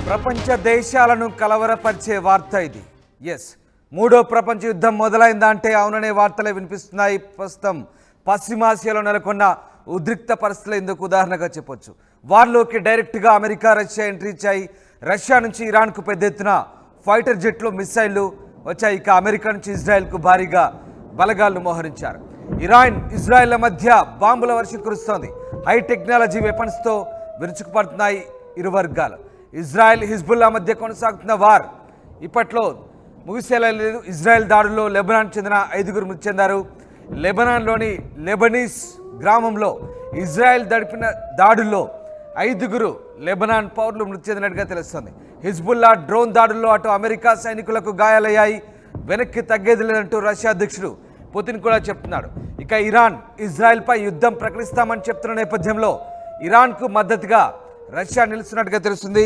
ప్రపంచ దేశాలను కలవరపరిచే వార్త ఇది. ఎస్, మూడో ప్రపంచ యుద్ధం మొదలైందా అంటే అవుననే వార్తలే వినిపిస్తున్నాయి. ప్రస్తుతం పశ్చిమాసియాలో నెలకొన్న ఉద్రిక్త పరిస్థితులు ఇందుకు ఉదాహరణగా చెప్పొచ్చు. వార్లోకి డైరెక్ట్గా అమెరికా, రష్యా ఎంట్రీ ఇచ్చాయి. రష్యా నుంచి ఇరాన్కు పెద్ద ఎత్తున ఫైటర్ జెట్లు, మిసైళ్లు వచ్చాయి. ఇక అమెరికా నుంచి ఇజ్రాయెల్కు భారీగా బలగాలను మోహరించారు. ఇరాన్, ఇజ్రాయెల్ల మధ్య బాంబుల వర్షం కురుస్తోంది. హై టెక్నాలజీ వెపన్స్తో విరుచుకుపడుతున్నాయి ఇరు వర్గాలు. ఇజ్రాయెల్, హిజ్బుల్లా మధ్య కొనసాగుతున్న వార్ ఇప్పట్లో ముగిసేలా లేదు. ఇజ్రాయెల్ దాడుల్లో లెబనాన్ చెందిన 5 మృతి చెందారు. లెబనాన్లోని లెబనీస్ గ్రామంలో ఇజ్రాయెల్ జరిపిన దాడుల్లో 5 లెబనాన్ పౌరులు మృతి చెందినట్టుగా తెలుస్తోంది. హిజ్బుల్లా డ్రోన్ దాడుల్లో అటు అమెరికా సైనికులకు గాయాలయ్యాయి. వెనక్కి తగ్గేది లేదంటూ రష్యా అధ్యక్షుడు పుతిన్ కూడా చెప్తున్నాడు. ఇక ఇరాన్, ఇజ్రాయెల్పై యుద్ధం ప్రకటిస్తామని చెప్తున్న నేపథ్యంలో ఇరాన్కు మద్దతుగా రష్యా నిలుస్తున్నట్టుగా తెలుస్తుంది.